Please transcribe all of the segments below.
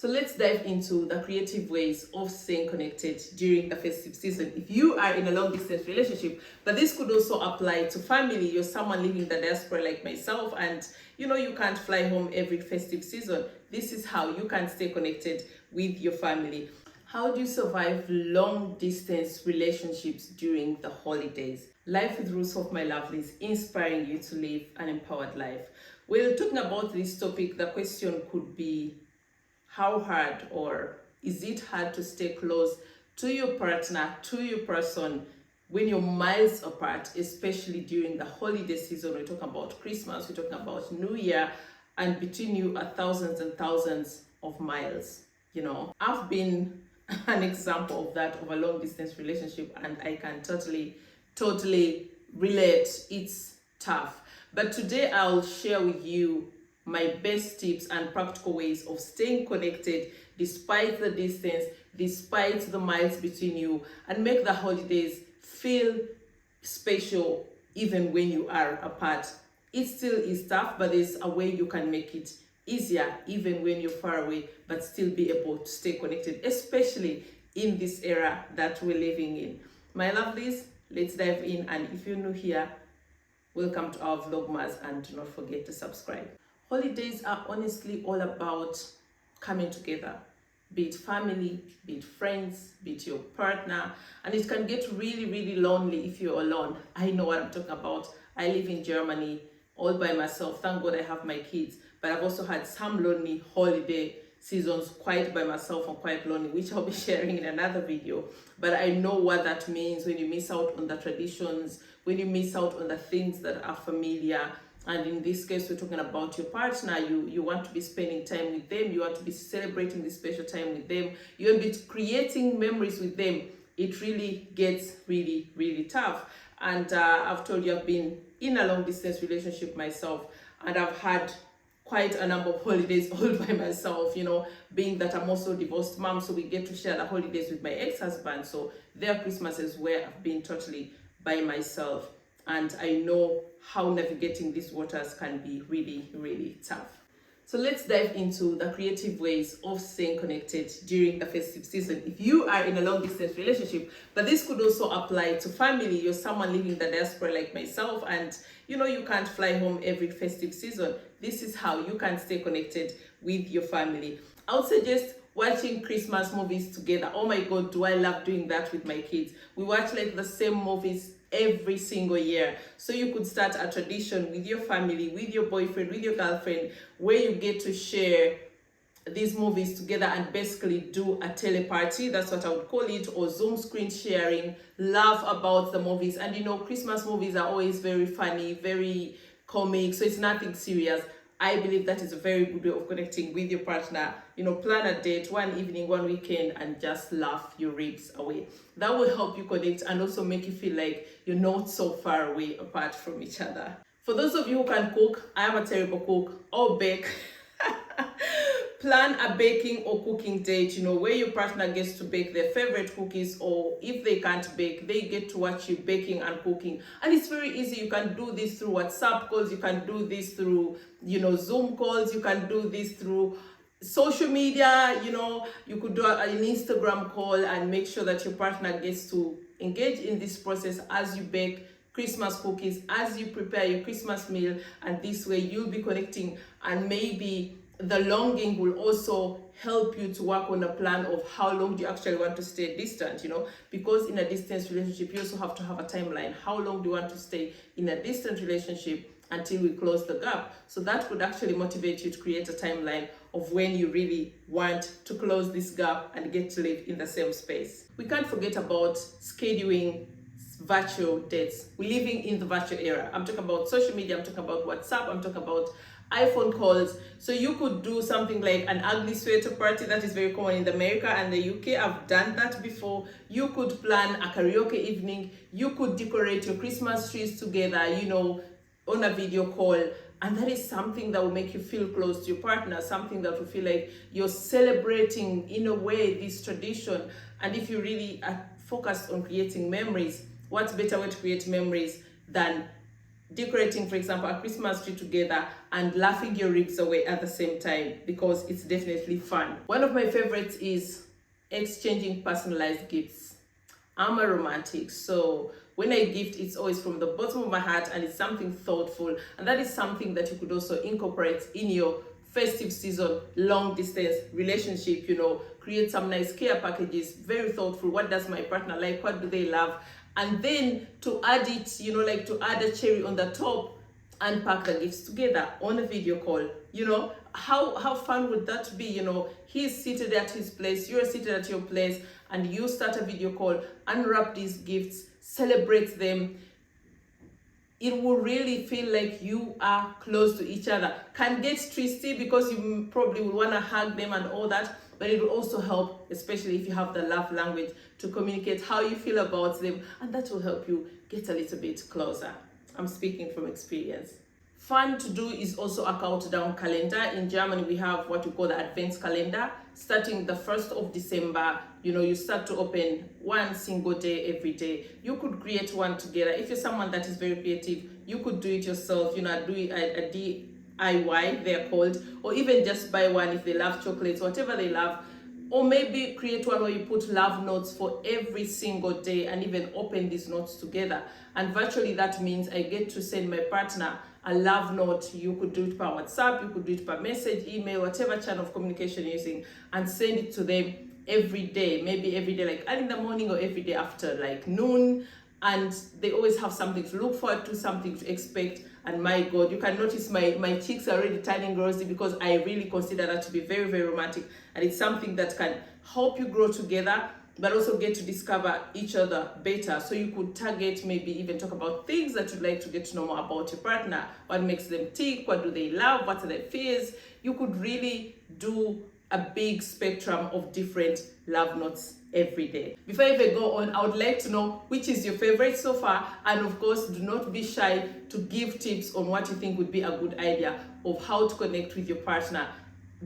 So let's dive into the creative ways of staying connected during the festive season. If you are in a long distance relationship, but this could also apply to family, you're someone living in the diaspora like myself, and you can't fly home every festive season. This is how you can stay connected with your family. How do you survive long distance relationships during the holidays? Life with Roots of my lovelies, inspiring you to live an empowered life. We're talking about this topic. The question could be, how hard or is it hard to stay close to your partner, to your person, when you're miles apart, especially during the holiday season? We're talking about Christmas, we're talking about New Year, and between you are thousands and thousands of miles. I've been an example of that, of a long distance relationship, and I can totally relate. It's tough. But today I'll share with you my best tips and practical ways of staying connected despite the distance, despite the miles between you, and make the holidays feel special even when you are apart. It still is tough, but there's a way you can make it easier even when you're far away, but still be able to stay connected, especially in this era that we're living in. My lovelies, let's dive in, and if you're new here, welcome to our Vlogmas, and do not forget to subscribe. Holidays are honestly all about coming together, be it family, be it friends, be it your partner, and it can get really lonely if you're alone. I know what I'm talking about. I live in Germany all by myself. Thank God I have my kids, but I've also had some lonely holiday seasons quite by myself and quite lonely, which I'll be sharing in another video. But I know what that means when you miss out on the traditions, when you miss out on the things that are familiar. And in this case, we're talking about your partner. You want to be spending time with them. You want to be celebrating this special time with them. You want to be creating memories with them. It really gets really tough. And I've told you, I've been in a long distance relationship myself, and I've had quite a number of holidays all by myself, being that I'm also a divorced mom, so we get to share the holidays with my ex-husband. So their Christmases where I've been totally by myself. And I know how navigating these waters can be really tough. So let's dive into the creative ways of staying connected during the festive season. If you are in a long distance relationship, but this could also apply to family, you're someone living in the diaspora like myself, and you can't fly home every festive season. This is how you can stay connected with your family. I would suggest watching Christmas movies together. Oh my God, do I love doing that with my kids. We watch like the same movies every single year. So you could start a tradition with your family, with your boyfriend, with your girlfriend, where you get to share these movies together and basically do a teleparty. That's what I would call it, or Zoom screen sharing, laugh about the movies. And Christmas movies are always very funny, very comic, so it's nothing serious. I believe that is a very good way of connecting with your partner. Plan a date, one evening, one weekend, and just laugh your ribs away. That will help you connect and also make you feel like you're not so far away apart from each other. For those of you who can cook, I am a terrible cook, or bake. Plan a baking or cooking date, where your partner gets to bake their favorite cookies, or if they can't bake, they get to watch you baking and cooking. And it's very easy. You can do this through WhatsApp calls, you can do this through, Zoom calls, you can do this through social media. You could do an Instagram call and make sure that your partner gets to engage in this process as you bake Christmas cookies, as you prepare your Christmas meal, and this way you'll be connecting, and maybe the longing will also help you to work on a plan of how long do you actually want to stay distant, because in a distance relationship, you also have to have a timeline. How long do you want to stay in a distant relationship until we close the gap? So that could actually motivate you to create a timeline of when you really want to close this gap and get to live in the same space. We can't forget about scheduling virtual dates. We're living in the virtual era. I'm talking about social media, I'm talking about WhatsApp, I'm talking about iPhone calls. So you could do something like an ugly sweater party that is very common in America and the UK. I've done that before. You could plan a karaoke evening. You could decorate your Christmas trees together, on a video call. And that is something that will make you feel close to your partner, something that will feel like you're celebrating in a way this tradition. And if you really are focused on creating memories, what's better way to create memories than decorating, for example, a Christmas tree together and laughing your ribs away at the same time, because it's definitely fun. One of my favorites is exchanging personalized gifts. I'm a romantic, so when I gift, it's always from the bottom of my heart, and it's something thoughtful, and that is something that you could also incorporate in your festive season long distance relationship. Create some nice care packages, very thoughtful. What does my partner like? What do they love? And then to add it, like to add a cherry on the top, and pack the gifts together on a video call. How fun would that be? He's seated at his place, you're seated at your place, and you start a video call, unwrap these gifts, celebrate them. It will really feel like you are close to each other. Can get twisty because you probably will want to hug them and all that, but it will also help, especially if you have the love language, to communicate how you feel about them, and that will help you get a little bit closer. I'm speaking from experience. Fun to do is also a countdown calendar. In Germany, we have what we call the Advent calendar. Starting the 1st of December, you start to open one single day every day. You could create one together. If you're someone that is very creative, you could do it yourself, do it a DIY, they're called, or even just buy one if they love chocolates, whatever they love. Or maybe create one where you put love notes for every single day and even open these notes together. And virtually that means I get to send my partner a love note. You could do it per WhatsApp, you could do it per message, email, whatever channel of communication you're using, and send it to them every day, maybe every day, like early in the morning, or every day after like noon. And they always have something to look forward to, something to expect. And my God, you can notice my cheeks are already turning rosy, because I really consider that to be very, very romantic. And it's something that can help you grow together, but also get to discover each other better. So you could target, maybe even talk about things that you'd like to get to know more about your partner. What makes them tick? What do they love? What are their fears? You could really do a big spectrum of different love notes every day. Before I even go on, I would like to know which is your favorite so far, and of course do not be shy to give tips on what you think would be a good idea of how to connect with your partner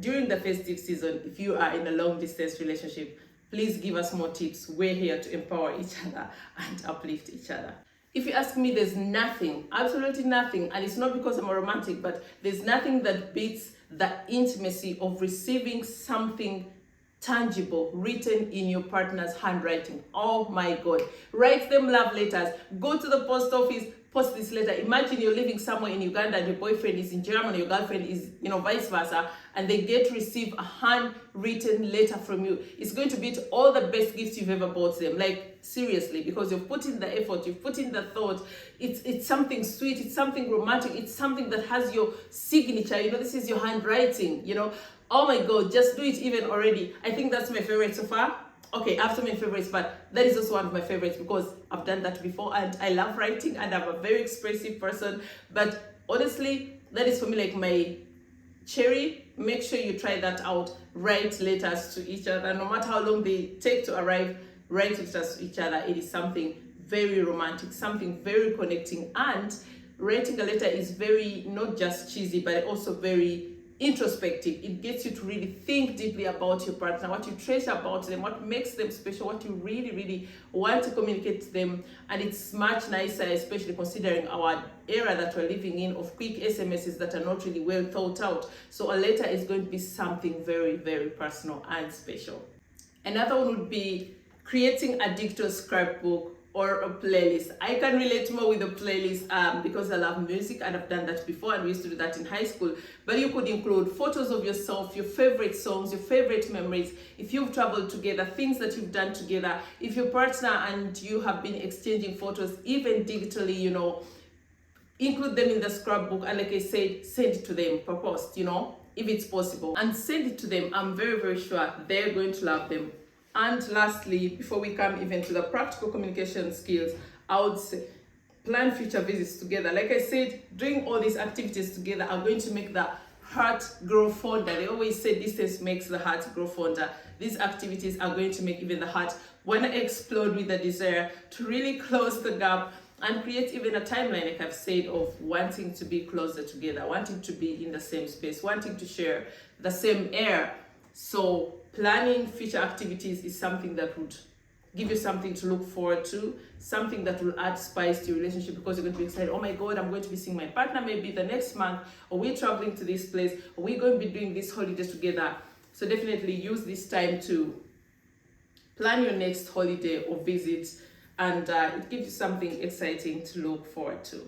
during the festive season. If you are in a long distance relationship, please give us more tips. We're here to empower each other and uplift each other. If you ask me, there's nothing, absolutely nothing, and it's not because I'm a romantic, but there's nothing that beats the intimacy of receiving something tangible written in your partner's handwriting. Oh my God. Write them love letters. Go to the post office, post this letter. Imagine you're living somewhere in Uganda and your boyfriend is in Germany, your girlfriend is, vice versa, and they get to receive a handwritten letter from you. It's going to be all the best gifts you've ever bought them. Like, seriously, because you've put in the effort, you've put in the thought. It's something sweet, it's something romantic, it's something that has your signature. This is your handwriting, Oh my God, just do it even already. I think that's my favorite so far. Okay, I have so many favorites, but that is also one of my favorites because I've done that before and I love writing and I'm a very expressive person. But honestly, that is for me like my cherry. Make sure you try that out. Write letters to each other. No matter how long they take to arrive, write letters to each other. It is something very romantic, something very connecting. And writing a letter is very, not just cheesy, but also very introspective. It gets you to really think deeply about your partner, what you treasure about them, what makes them special, what you really, really want to communicate to them. And it's much nicer, especially considering our era that we're living in of quick SMSs that are not really well thought out. So a letter is going to be something very, very personal and special. Another one would be creating a digital scrapbook or a playlist. I can relate more with a playlist because I love music and I've done that before and we used to do that in high school. But you could include photos of yourself, your favorite songs, your favorite memories, if you've traveled together, things that you've done together, if your partner and you have been exchanging photos, even digitally, include them in the scrapbook. And like I said, send it to them per post, if it's possible. And send it to them. I'm very, very sure they're going to love them. And lastly, before we come even to the practical communication skills, I would say plan future visits together. Like I said, doing all these activities together are going to make the heart grow fonder. They always say distance makes the heart grow fonder. These activities are going to make even the heart want to explode with the desire to really close the gap and create even a timeline, like I've said, of wanting to be closer together, wanting to be in the same space, wanting to share the same air. So planning future activities is something that would give you something to look forward to, something that will add spice to your relationship, because you're going to be excited. Oh my God, I'm going to be seeing my partner maybe the next month, or we're traveling to this place, or we're going to be doing this holiday together. So definitely use this time to plan your next holiday or visit, and it gives you something exciting to look forward to.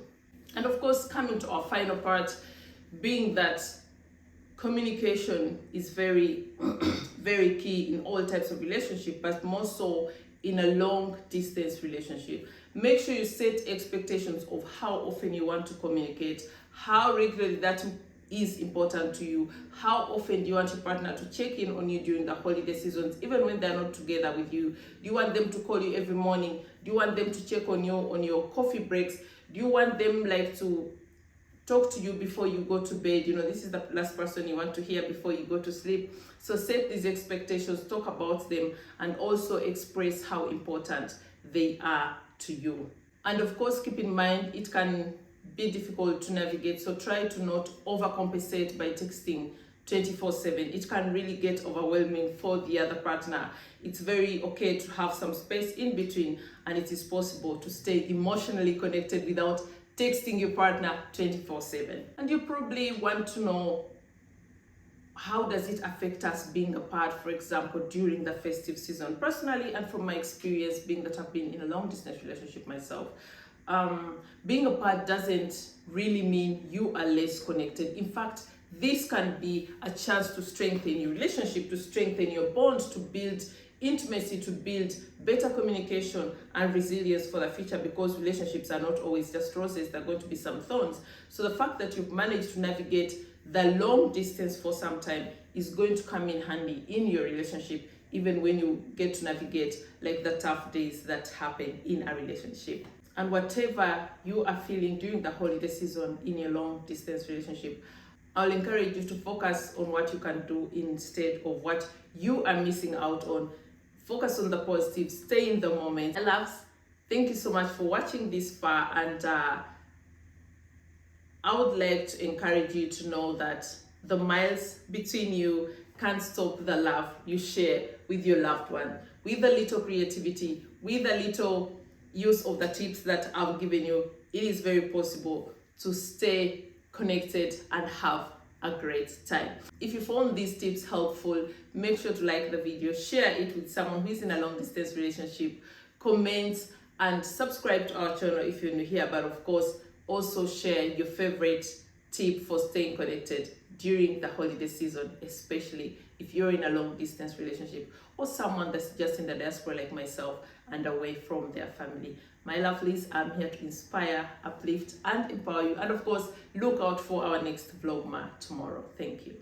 And of course, coming to our final part, being that communication is very very key in all types of relationship, but more so in a long distance relationship. Make sure you set expectations of how often you want to communicate, how regularly that is important to you, how often do you want your partner to check in on you during the holiday seasons, even when they're not together with you. Do you want them to call you every morning? Do you want them to check on you on your coffee breaks? Do you want them like to talk to you before you go to bed? You know, this is the last person you want to hear before you go to sleep. So set these expectations, talk about them, and also express how important they are to you. And of course, keep in mind, it can be difficult to navigate, so try to not overcompensate by texting 24/7. It can really get overwhelming for the other partner. It's very okay to have some space in between, and it is possible to stay emotionally connected without texting your partner 24/7. And you probably want to know, how does it affect us being apart, for example, during the festive season? Personally, and from my experience, being that I've been in a long distance relationship myself, being apart doesn't really mean you are less connected. In fact, this can be a chance to strengthen your relationship, to strengthen your bond, to build intimacy, to build better communication and resilience for the future, because relationships are not always just roses. There are going to be some thorns. So the fact that you've managed to navigate the long distance for some time is going to come in handy in your relationship, even when you get to navigate like the tough days that happen in a relationship. And whatever you are feeling during the holiday season in a long distance relationship, I'll encourage you to focus on what you can do instead of what you are missing out on. Focus on the positive, stay in the moment. My loves, thank you so much for watching this far, and I would like to encourage you to know that the miles between you can't stop the love you share with your loved one. With a little creativity, with a little use of the tips that I've given you, it is very possible to stay connected and have a great time. If you found these tips helpful, make sure to like the video, share it with someone who is in a long distance relationship, comment and subscribe to our channel if you're new here. But of course, also share your favorite tip for staying connected during the holiday season, especially if you're in a long distance relationship or someone that's just in the diaspora like myself and away from their family. My lovelies, I'm here to inspire, uplift and empower you. And of course, look out for our next Vlogmas tomorrow. Thank you.